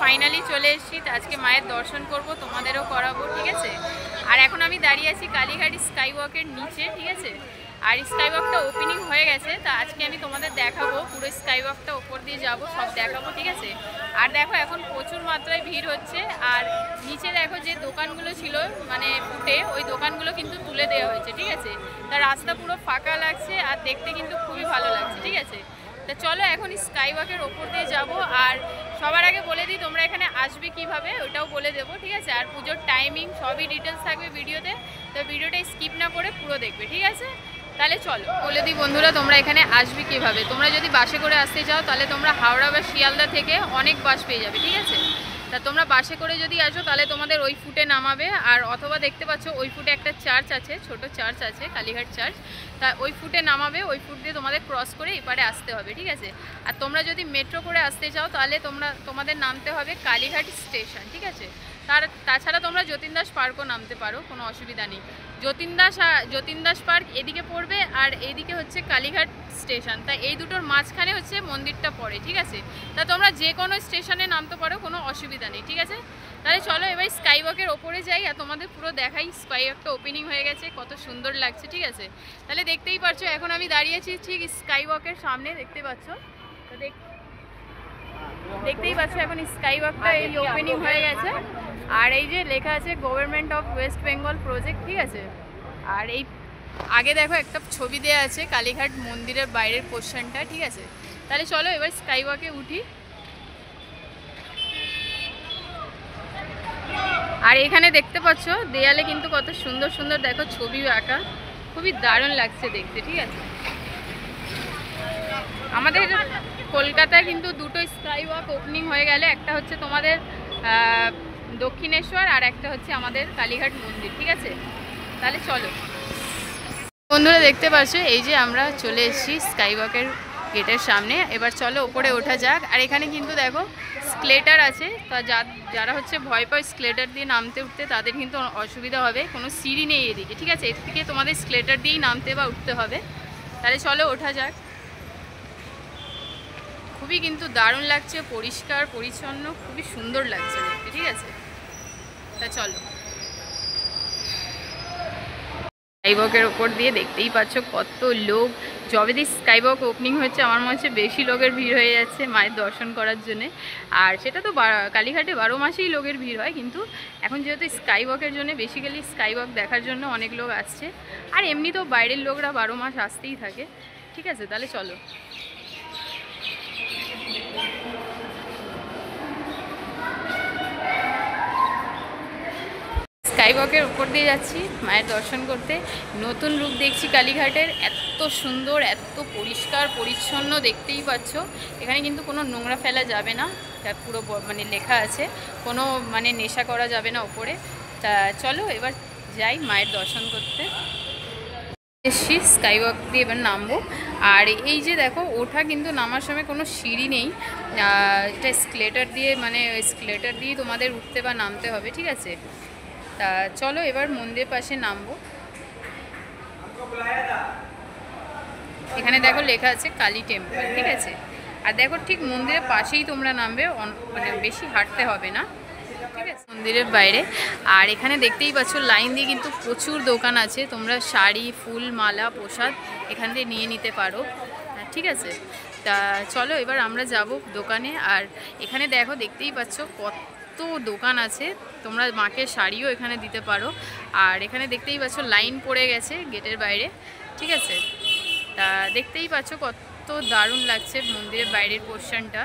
Finally চলে এসেছি। আজকে মায়ের দর্শন করব, তোমাদেরও করাবো, ঠিক আছে। আর এখন আমি দাঁড়িয়ে আছি কালীঘাট স্কাই ওয়াকের নিচে, ঠিক আছে। আর স্কাই ওয়াকটা ওপেনিং হয়ে গেছে, তা আজকে আমি তোমাদের দেখাবো, পুরো স্কাই ওয়াকটা ওপর দিয়ে যাব, সব দেখাবো, ঠিক আছে। আর দেখো এখন প্রচুর মাত্রায় ভিড় হচ্ছে। আর নিচে দেখো যে দোকানগুলো ছিল মানে ফুটে, ওই দোকানগুলো কিন্তু তুলে দেওয়া হয়েছে, ঠিক আছে। তা রাস্তা পুরো ফাঁকা লাগছে আর দেখতে কিন্তু খুবই ভালো লাগছে, ঠিক আছে। তা চলো এখন স্কাই ওয়াকের ওপর দিয়ে যাব। আর সবার আগে বলে দিই তোমরা এখানে আসবে কিভাবে, ওটাও বলে দেবো, ঠিক আছে। আর পুজোর টাইমিং সবই ডিটেলস থাকবে ভিডিওতে, তো ভিডিওটা স্কিপ না করে পুরো দেখবে, ঠিক আছে। তাহলে চলো বলে দিই বন্ধুরা, তোমরা এখানে আসবে কিভাবে। তোমরা যদি বাসে করে আসতে চাও তাহলে তোমরা হাওড়া বা শিয়ালদা থেকে অনেক বাস পেয়ে যাবে, ঠিক আছে। তা তোমরা বাসে করে যদি আসো তাহলে তোমাদের ওই ফুটে নামাবে। আর অথবা দেখতে পাচ্ছ ওই ফুটে একটা চার্চ আছে, ছোট চার্চ আছে, কালীঘাট চার্চ। তা ওই ফুটে নামাবে, ওই ফুট দিয়ে তোমাদের ক্রস করে এপারে আসতে হবে, ঠিক আছে। আর তোমরা যদি মেট্রো করে আসতে চাও তাহলে তোমাদের নামতে হবে কালীঘাট স্টেশন, ঠিক আছে। তাছাড়া তোমরা যতীন দাস পার্কও নামতে পারো, কোনো অসুবিধা নেই। যতীন দাস পার্ক এদিকে পড়বে আর এইদিকে হচ্ছে কালীঘাট স্টেশন। তা এই দুটোর মাঝখানে হচ্ছে মন্দিরটা পড়ে, ঠিক আছে। তা তোমরা যে কোনো স্টেশনে নামতে পারো, কোনো অসুবিধা নেই, ঠিক আছে। তাহলে চলো এবার স্কাই ওয়াকের ওপরে যাই আর তোমাদের পুরো দেখাই। স্কাই ওয়াকটা ওপেনিং হয়ে গেছে, কত সুন্দর লাগছে, ঠিক আছে। তাহলে দেখতেই পাচ্ছ এখন আমি দাঁড়িয়েছি ঠিক স্কাই ওয়াকের সামনে, দেখতে পাচ্ছ। তো দেখতেই পাচ্ছ এখন স্কাই ওয়াকটা এই ওপেনিং হয়ে গেছে। আর এই যে লেখা আছে government of West Bengal project, ঠিক আছে। আর এই আগে দেখো একটা ছবি দেওয়া আছে কালীঘাট মন্দিরের বাইরের পোর্শনটা, ঠিক আছে। তাহলে চলো এবার স্কাই ওয়াকে উঠি। আর এখানে দেখতে পাচ্ছ দেয়ালে কিন্তু কত সুন্দর সুন্দর দেখো ছবি আঁকা, খুবই দারুণ লাগছে দেখতে, ঠিক আছে। আমাদের কলকাতায় কিন্তু দুটো স্কাই ওয়াক ওপেনিং হয়ে গেলে, একটা হচ্ছে তোমাদের দক্ষিণেশ্বর আর একটা হচ্ছে আমাদের কালীঘাট মন্দির, ঠিক আছে। তাহলে চলো বন্ধুরা, দেখতে পাচ্ছ এই যে আমরা চলে এসেছি স্কাই ওয়াকের গেটের সামনে। এবার চলো ওপরে ওঠা যাক। আর এখানে কিন্তু দেখো স্কেলেটার আছে, তা যারা হচ্ছে ভয় পায় স্কেলেটার দিয়ে নামতে উঠতে তাদের কিন্তু অসুবিধা হবে, কোনো সিঁড়ি নেই এদিকে, ঠিক আছে। এর থেকে তোমাদের স্কেলেটার দিয়েই নামতে বা উঠতে হবে। তাহলে চলো ওঠা যাক। খুবই কিন্তু দারুণ লাগছে, পরিষ্কার পরিচ্ছন্ন, খুবই সুন্দর লাগছে দেখতে, ঠিক আছে। তা চলো স্কাইওয়াকের ওপর দিয়ে দেখতেই পাচ্ছ কত লোক। যবে দিয়ে স্কাইওয়াক ওপেনিং হচ্ছে আমার মনে হচ্ছে বেশি লোকের ভিড় হয়ে যাচ্ছে মায়ের দর্শন করার জন্যে। আর সেটা তো কালীঘাটে 12 মাসেই লোকের ভিড় হয়, কিন্তু এখন যেহেতু স্কাইওয়াকের জন্য, বেসিক্যালি স্কাইওয়াক দেখার জন্য অনেক লোক আসছে। আর এমনি তো বাইরের লোকরা 12 মাস আসতেই থাকে, ঠিক আছে। তাহলে চলো স্কাই ওয়াকের উপর দিয়ে যাচ্ছি মায়ের দর্শন করতে। নতুন রূপ দেখছি কালীঘাটের, এত সুন্দর, এত পরিষ্কার পরিচ্ছন্ন, দেখতেই পাচ্ছ। এখানে কিন্তু কোনো নোংরা ফেলা যাবে না, পুরো মানে লেখা আছে, কোনো মানে নেশা করা যাবে না ওপরে। তা চলো এবার যাই মায়ের দর্শন করতে। এসছি স্কাই ওয়াক দিয়ে এবার নামবো। আর এই যে দেখো ওঠা কিন্তু নামার সময় কোনো সিঁড়ি নেই, এটা স্কেলেটার দিয়ে, মানে স্কেলেটার দিয়ে তোমাদের উঠতে বা নামতে হবে, ঠিক আছে। তা চলো এবার মন্দিরের পাশে নামবো। এখানে দেখো লেখা আছে কালী টেম্পল, ঠিক আছে। আর দেখো ঠিক মন্দিরের পাশেই তোমরা নামবে, মানে বেশি হাঁটতে হবে না, ঠিক আছে, মন্দিরের বাইরে। আর এখানে দেখতেই পাচ্ছ লাইন দিয়ে কিন্তু প্রচুর দোকান আছে, তোমরা শাড়ি, ফুল, মালা, প্রসাদ এখান দিয়ে নিয়ে নিতে পারো, ঠিক আছে। তা চলো এবার আমরা যাব দোকানে। আর এখানে দেখো দেখতেই পাচ্ছ কত দোকান আছে, তোমরা মাকে শাড়িও এখানে দিতে পারো। আর এখানে দেখতেই পাচ্ছ লাইন পড়ে গেছে গেটের বাইরে, ঠিক আছে। তা দেখতেই পাচ্ছ কত দারুণ লাগছে মন্দিরের বাইরের পোর্শনটা।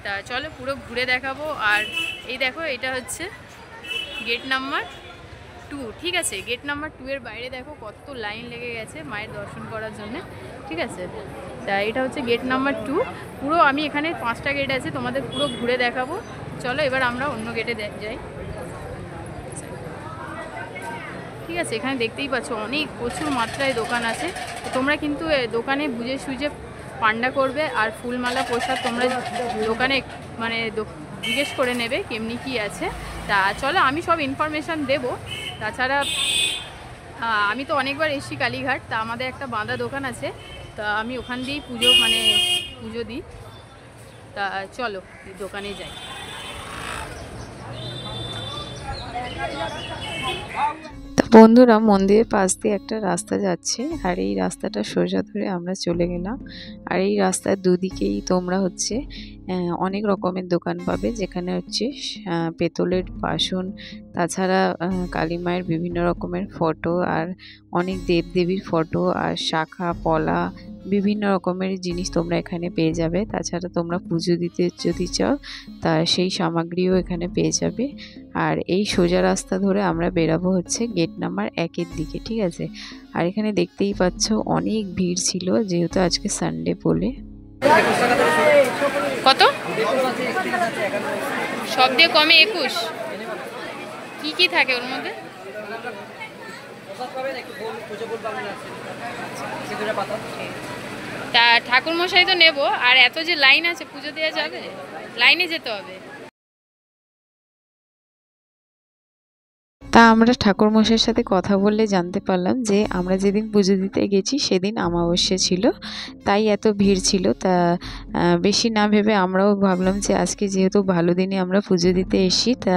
তা চলো পুরো ঘুরে দেখাবো। আর এই দেখো এটা হচ্ছে গেট নাম্বার 2, ঠিক আছে। গেট নাম্বার 2 এর বাইরে দেখো কত লাইন লেগে গেছে মায়ের দর্শন করার জন্য, ঠিক আছে। তা এটা হচ্ছে গেট নাম্বার 2। পুরো আমি এখানে 5টা গেট আছে, তোমাদের পুরো ঘুরে দেখাবো। চলো এবার আমরা অন্য গেটে যাই, ঠিক আছে। এখানে দেখতেই পাচ্ছ অনেক প্রচুর মাত্রায় দোকান আছে, তোমরা কিন্তু দোকানে বুঝে সুঝে পান্ডা করবে। আর ফুলমালা প্রসাদ তোমরা দোকানে মানে জিজ্ঞেস করে নেবে কেমনি কি আছে। তা চলো আমি সব ইনফরমেশান দেবো। তাছাড়া আমি তো অনেকবার এসেছি কালীঘাট, তা আমাদের একটা বাঁধা দোকান আছে, তা আমি ওখান দিয়েই পুজো দিই। তা চলো দোকানে যাই। বন্ধুরা, মন্দিরের পাশ দিয়ে একটা রাস্তা যাচ্ছে, আর এই রাস্তাটা সোজা ধরে আমরা চলে গেলাম। আর এই রাস্তার দুদিকেই তোমরা হচ্ছে অনেক রকমের দোকান পাবে, যেখানে হচ্ছে পেতলের বাসন, তাছাড়া কালী মায়ের বিভিন্ন রকমের ফটো, আর অনেক দেবদেবীর ফটো, আর শাখা পলা বিভিন্ন রকমের জিনিস তোমরা এখানে পেয়ে যাবে। তাছাড়া তোমরা পুজো দিতে যদি চাও তা সেই সামগ্রীও এখানে পেয়ে যাবে। আর এই সোজা রাস্তা ধরে আমরা বেরাবো হচ্ছে গেট নাম্বার 1-এর দিকে, ঠিক আছে। আর এখানে দেখতেই পাচ্ছ অনেক ভিড় ছিল, যেহেতু আজকে সানডে বলে। কত সব দিয়ে কমে 21? কি কি থাকে ওর মধ্যে? তা ঠাকুর মশাই তো নেব, আর এত যে লাইন আছে পুজো দেওয়া যাবে? লাইনে যেতে হবে? তা আমরা ঠাকুরমশাইয়ের সাথে কথা বললে জানতে পারলাম যে আমরা যেদিন পুজো দিতে গেছি সেদিন অমাবস্যা ছিল, তাই এত ভিড় ছিল। তা বেশি না ভেবে আমরাও ভাবলাম যে আজকে যেহেতু ভালো দিনে আমরা পুজো দিতে এসেছি, তা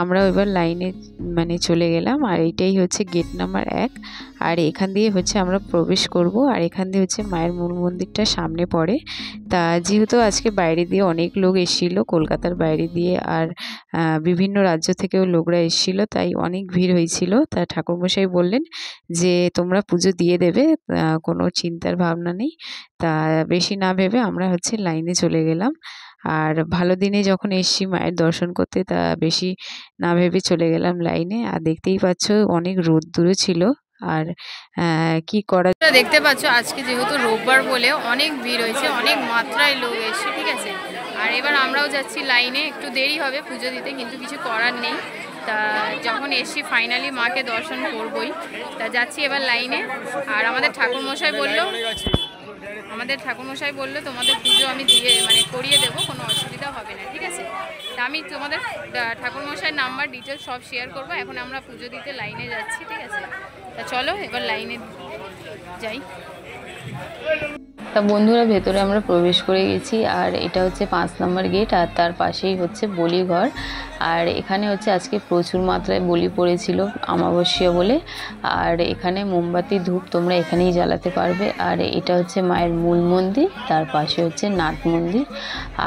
আমরাও এবার লাইনে মানে চলে গেলাম। আর এইটাই হচ্ছে গেট নাম্বার 1, আর এখান দিয়ে হচ্ছে আমরা প্রবেশ করব। আর এখান দিয়ে হচ্ছে মায়ের মূল মন্দিরটা সামনে পড়ে। তা যেহেতু আজকে বাইরে দিয়ে অনেক লোক এসেছিল, কলকাতার বাইরে দিয়ে আর বিভিন্ন রাজ্য থেকেও লোকরা এসেছিল, তাই অনেক ভিড় হয়েছিল। তা ঠাকুরমশাই বললেন যে তোমরা পুজো দিয়ে দেবে, কোনো চিন্তার ভাবনা নেই। তা বেশি না ভেবে আমরা হচ্ছে লাইনে চলে গেলাম। আর ভালো দিনে যখন এসছি মায়ের দর্শন করতে, তা বেশি না ভেবে চলে গেলাম লাইনে। আর দেখতেই পাচ্ছ অনেক রোদ্দুরও ছিল। আর কি করা, দেখতে পাচ্ছ আজকে যেহেতু রোববার বলে অনেক ভিড় হয়েছে, অনেক মাত্রায় লোক এসছে, ঠিক আছে। আর এবার আমরাও যাচ্ছি লাইনে, একটু দেরি হবে পুজো দিতে, কিন্তু কিছু করার নেই। তা যখন এসছি ফাইনালি মাকে দর্শন করবই, তা যাচ্ছি এবার লাইনে। আর আমাদের ঠাকুরমশাই বললো তোমাদের পুজো আমি দিয়ে মানে করিয়ে দেবো, কোনো অসুবিধা হবে না, ঠিক আছে। তা আমি তোমাদের ঠাকুরমশাইয়ের নাম্বার ডিটেলস সব শেয়ার করবো। এখন আমরা পুজো দিতে লাইনে যাচ্ছি, ঠিক আছে। তা চলো এবার লাইনে যাই। তা বন্ধুরা, ভেতরে আমরা প্রবেশ করে গেছি। আর এটা হচ্ছে 5 নম্বর গেট, আর তার পাশেই হচ্ছে বলিঘর। আর এখানে হচ্ছে আজকে প্রচুর মাত্রায় বলি পড়েছিল অমাবস্যা বলে। আর এখানে মোমবাতি ধূপ তোমরা এখানেই জ্বালাতে পারবে। আর এটা হচ্ছে মায়ের মূল মন্দির, তার পাশে হচ্ছে নাট মন্দির।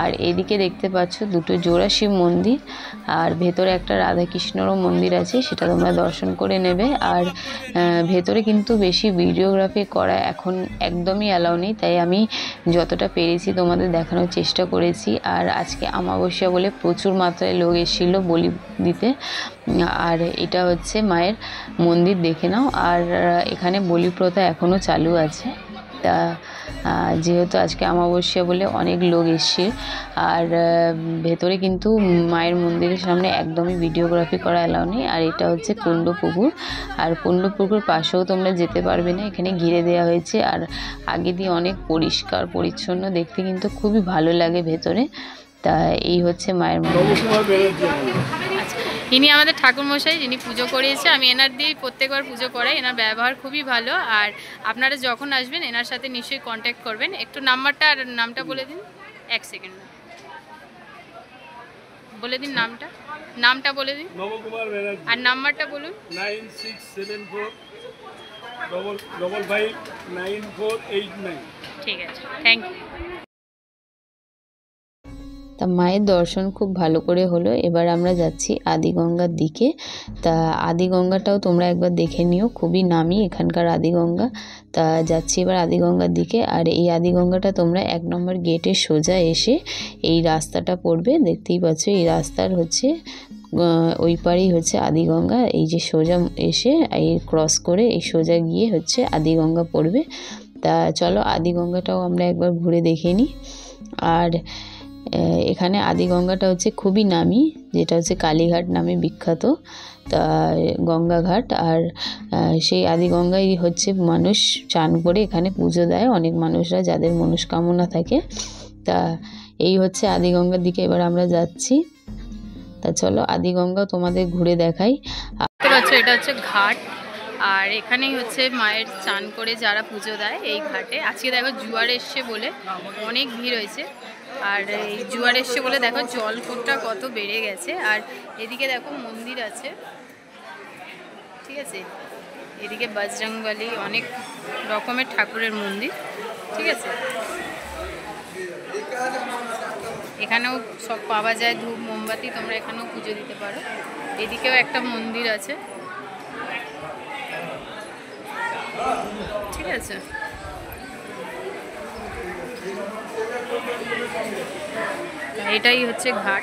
আর এদিকে দেখতে পাচ্ছ দুটো জোড়া শিব মন্দির, আর ভেতরে একটা রাধাকৃষ্ণরও মন্দির আছে, সেটা তোমরা দর্শন করে নেবে। আর ভেতরে কিন্তু বেশি ভিডিওগ্রাফি করা এখন একদমই অ্যালাউ নেই, তাই আমি যতটা পেরেছি তোমাদের দেখানোর চেষ্টা করেছি। আর আজকে অমাবস্যা বলে প্রচুর মাত্রায় লোক এসেছিল বলি দিতে। আর এটা হচ্ছে মায়ের মন্দির, দেখে নাও। আর এখানে বলি প্রথা এখনও চালু আছে। তা যেহেতু আজকে অমাবস্যা বলে অনেক লোক এসছে। আর ভেতরে কিন্তু মায়ের মন্দিরের সামনে একদমই ভিডিওগ্রাফি করা অ্যালাউ নেই। আর এটা হচ্ছে কুণ্ডপুকুর, আর কুণ্ডপুকুর পাশেও তোমরা যেতে পারবে না, এখানে ঘিরে দেওয়া হয়েছে। আর আগে দিয়ে অনেক পরিষ্কার পরিচ্ছন্ন, দেখতে কিন্তু খুবই ভালো লাগে ভেতরে। তা এই হচ্ছে মায়ের মন্দির। ইনি আমাদের ঠাকুরমশাই, যিনি পুজো করিয়েছে। আমি এনার দিয়েই প্রত্যেকবার পুজো করাই, এনার ব্যবহার খুবই ভালো। আর আপনারা যখন আসবেন এনার সাথে নিশ্চয়ই কন্ট্যাক্ট করবেন। একটু নাম্বারটা আর নামটা বলে দিন। 1 সেকেন্ড বলে দিন, নামটা বলে দিন। নবকুমার ব্যানার্জি। আর নাম্বারটা বলুন। 9674559489। ঠিক আছে, থ্যাংক ইউ। তা মায়ের দর্শন খুব ভালো করে হলো। এবার আমরা যাচ্ছি আদিগঙ্গার দিকে। তা আদিগঙ্গাটাও তোমরা একবার দেখে নিও, খুবই নামি এখানকার আদিগঙ্গা। তা যাচ্ছি এবার আদিগঙ্গার দিকে। আর এই আদিগঙ্গাটা তোমরা 1 নম্বর গেটের সোজা এসে এই রাস্তাটা পড়বে, দেখতেই পাচ্ছ। এই রাস্তার হচ্ছে ওই পারেই হচ্ছে আদিগঙ্গা। এই যে সোজা এসে এই ক্রস করে এই সোজা গিয়ে হচ্ছে আদিগঙ্গা পড়বে। তা চলো আদিগঙ্গাটাও আমরা একবার ঘুরে দেখে নিই। আর এখানে আদিগঙ্গাটা হচ্ছে খুবই নামি, যেটা হচ্ছে কালীঘাট নামে বিখ্যাত। তা গঙ্গাঘাট। আর সেই আদিগঙ্গায় হচ্ছে মানুষ চান করে এখানে পুজো দেয়, অনেক মানুষরা যাদের মনস্কামনা থাকে। তা এই হচ্ছে আদিগঙ্গার দিকে এবার আমরা যাচ্ছি। তা চলো আদিগঙ্গা তোমাদের ঘুরে দেখাই। দেখতে পাচ্ছ এটা হচ্ছে ঘাট, আর এখানেই হচ্ছে মায়ের চান করে যারা পুজো দেয় এই ঘাটে। আজকে দেখো জুয়ার এসছে বলে অনেক ভিড় হয়েছে। আর এই জোয়ার এসছে বলে দেখো জলটা কত বেড়ে গেছে। আর এদিকে দেখো মন্দির আছে, ঠিক আছে, এদিকে বজরংবলী, অনেক রকমের ঠাকুরের মন্দির, ঠিক আছে। এখানেও সব পাওয়া যায়, ধূপ মোমবাতি, তোমরা এখানেও পুজো দিতে পারো। এদিকেও একটা মন্দির আছে, ঠিক আছে। এটাই হচ্ছে ঘাট,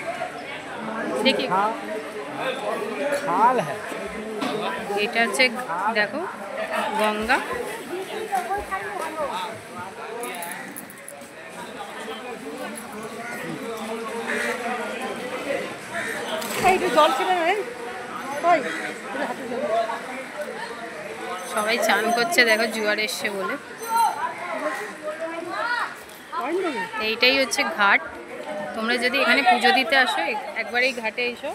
দেখি खाल है। এটা হচ্ছে দেখো গঙ্গা। সবাই চান করছে দেখো জোয়ার এসছে বলে। এইটাই হচ্ছে ঘাট। তোমরা যদি এখানে পুজো দিতে আসো একবার এই ঘাটে এসো।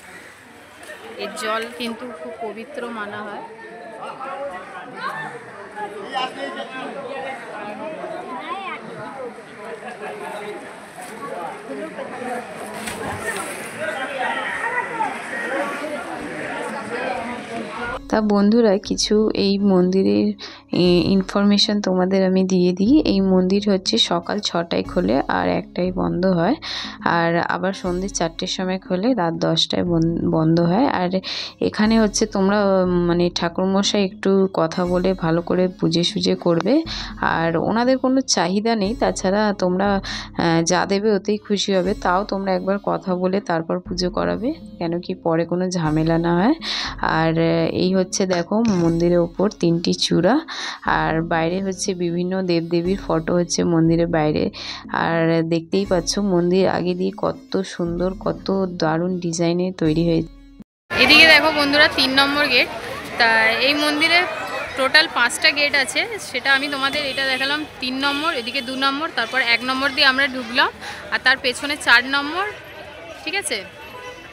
এর জল কিন্তু খুব পবিত্র মানা হয়। তা বন্ধুরা কিছু এই মন্দিরের ইনফরমেশন তোমাদের আমি দিয়ে দিই। এই মন্দির হচ্ছে সকাল 6টায় খোলে আর 1টায় বন্ধ হয়, আর আবার সন্ধ্যে 4টের সময় খোলে, রাত 10টায় বন্ধ হয়। আর এখানে হচ্ছে তোমরা মানে ঠাকুরমশাই একটু কথা বলে ভালো করে পুজো সুজে করবে, আর ওনাদের কোনো চাহিদা নেই, তাছাড়া তোমরা যা দেবে ওতেই খুশি হবে। তাও তোমরা একবার কথা বলে তারপর পুজো করাবে, কেন কি পরে কোনো ঝামেলা না হয়। আর এই হচ্ছে দেখো মন্দিরের ওপর 3টি চূড়া, আর বাইরে হচ্ছে বিভিন্ন দেবদেবীর ফটো হচ্ছে মন্দিরের বাইরে। আর দেখতেই পাচ্ছ মন্দির আগে দিয়ে কত সুন্দর, কত দারুণ ডিজাইনে তৈরি হয়েছে। এদিকে দেখো বন্ধুরা 3 নম্বর গেট। তা এই মন্দিরে টোটাল 5টা গেট আছে, সেটা আমি তোমাদের এটা দেখালাম 3 নম্বর, এদিকে 2 নম্বর, তারপর 1 নম্বর দিয়ে আমরা ঢুকলাম, আর তার পেছনে 4 নম্বর, ঠিক আছে।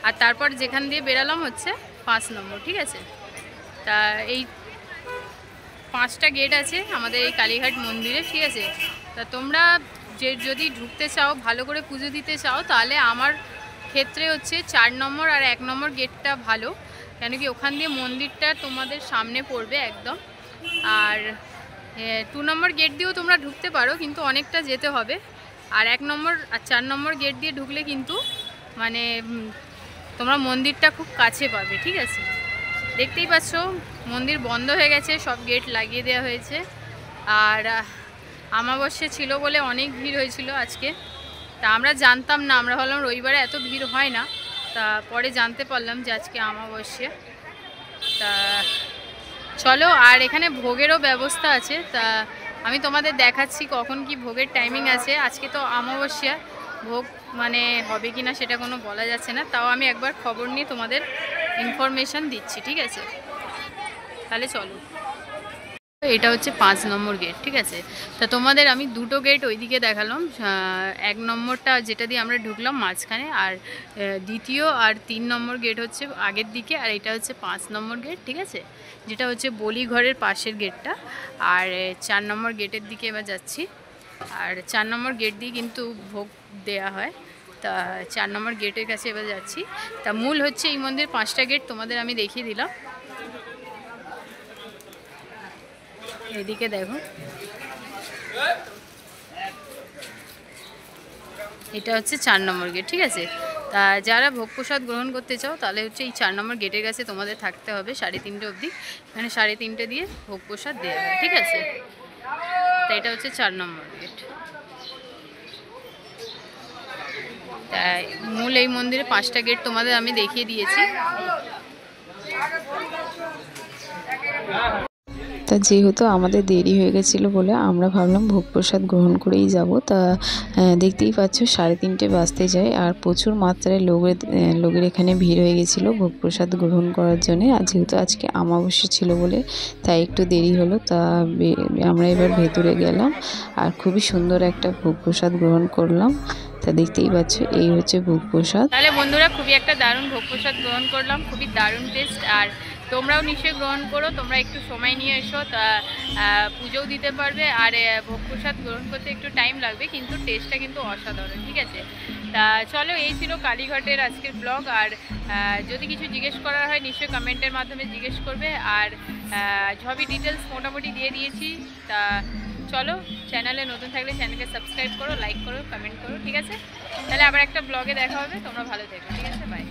আর তারপর যেখান দিয়ে বেরালাম হচ্ছে 5 নম্বর, ঠিক আছে। তা এই 5টা গেট আছে আমাদের এই কালীঘাট মন্দিরে, ঠিক আছে। তা তোমরা যদি ঢুকতে চাও, ভালো করে পুজো দিতে চাও, তাহলে আমার ক্ষেত্রে হচ্ছে 4 নম্বর আর 1 নম্বর গেটটা ভালো, কেন কি ওখান দিয়ে মন্দিরটা তোমাদের সামনে পড়বে একদম। আর 2 নম্বর গেট দিয়েও তোমরা ঢুকতে পারো, কিন্তু অনেকটা যেতে হবে। আর 1 নম্বর আর 4 নম্বর গেট দিয়ে ঢুকলে কিন্তু মানে তোমরা মন্দিরটা খুব কাছে পাবে, ঠিক আছে। দেখতেই পাচ্ছ মন্দির বন্ধ হয়ে গেছে, সব গেট লাগিয়ে দেওয়া হয়েছে। আর আমাবস্যা ছিল বলে অনেক ভিড় হয়েছিল আজকে। তা আমরা জানতাম না, আমরা ভাবলাম রবিবারে এত ভিড় হয় না, তা পরে জানতে পারলাম যে আজকে আমাবস্যা। তা চলো, আর এখানে ভোগেরও ব্যবস্থা আছে, তা আমি তোমাদের দেখাচ্ছি কখন কি ভোগের টাইমিং আছে। আজকে তো আমাবস্যা, ভোগ মানে হবে কি না সেটা কোনো বলা যাচ্ছে না, তাও আমি একবার খবর নিয়ে তোমাদের ইনফরমেশান দিচ্ছি, ঠিক আছে। তাহলে চলো, এটা হচ্ছে 5 নম্বর গেট, ঠিক আছে। তা তোমাদের আমি 2টো গেট ওইদিকে দেখালাম, 1 নম্বরটা যেটা দিয়ে আমরা ঢুকলাম মাঝখানে, আর দ্বিতীয় আর 3 নম্বর গেট হচ্ছে আগের দিকে, আর এটা হচ্ছে 5 নম্বর গেট, ঠিক আছে, যেটা হচ্ছে বলিঘরের পাশের গেটটা। আর 4 নম্বর গেটের দিকে এবার যাচ্ছি। আর 4 নম্বর গেট দিয়ে কিন্তু ভোগ দেয়া হয়, তা 4 নম্বর গেটের কাছে এবার যাচ্ছি। তা মূল হচ্ছে এই মন্দির 5টা গেট তোমাদের আমি দেখিয়ে দিলাম। এদিকে দেখো, এটা হচ্ছে 4 নম্বর গেট, ঠিক আছে। তা যারা ভোগ প্রসাদ গ্রহণ করতে চাও তাহলে হচ্ছে এই 4 নম্বর গেটের কাছে তোমাদের থাকতে হবে 3:30 অবধি। এখানে 3:30 দিয়ে ভোগ প্রসাদ দেওয়া হয়, ঠিক আছে। তা এটা হচ্ছে 4 নম্বর গেট। তাই মূল এই মন্দিরে 5টা গেট তোমাদের আমি দেখিয়ে দিয়েছি। তা যেহেতু আমাদের দেরি হয়ে গেছিলো বলে আমরা ভাবলাম ভোগ প্রসাদ গ্রহণ করেই যাব। তা দেখতেই পাচ্ছ 3:30 বাজতে যায়, আর প্রচুর মাত্রায় লোকের এখানে ভিড় হয়ে গেছিলো ভোগ প্রসাদ গ্রহণ করার জন্যে। আর যেহেতু আজকে আমাবস্যা ছিল বলে তাই একটু দেরি হলো। তা আমরা এবার ভেতরে গেলাম আর খুবই সুন্দর একটা ভোগ প্রসাদ গ্রহণ করলাম। তা দেখতেই পাচ্ছ এই হচ্ছে ভোগ প্রসাদ। তাহলে বন্ধুরা খুবই একটা দারুণ ভোগ প্রসাদ গ্রহণ করলাম, খুবই দারুণ টেস্ট। আর তোমরাও নিশ্চয়ই গ্রহণ করো, তোমরা একটু সময় নিয়ে এসো, তা পুজোও দিতে পারবে। আর ভোগ প্রসাদ গ্রহণ করতে একটু টাইম লাগবে, কিন্তু টেস্টটা কিন্তু অসাধারণ, ঠিক আছে। তা চলো, এই ছিল কালীঘাটের আজকের ব্লগ। আর যদি কিছু জিজ্ঞেস করার হয় নিশ্চয়ই কমেন্টের মাধ্যমে জিজ্ঞেস করবে। আর সবই ডিটেলস মোটামুটি দিয়ে দিয়েছি। তা চলো, চ্যানেলে নতুন থাকলে চ্যানেলকে সাবস্ক্রাইব করো, লাইক করো, কমেন্ট করো, ঠিক আছে। তাহলে আবার একটা ব্লগে দেখা হবে, তোমরা ভালো থেকো, ঠিক আছে, বাই।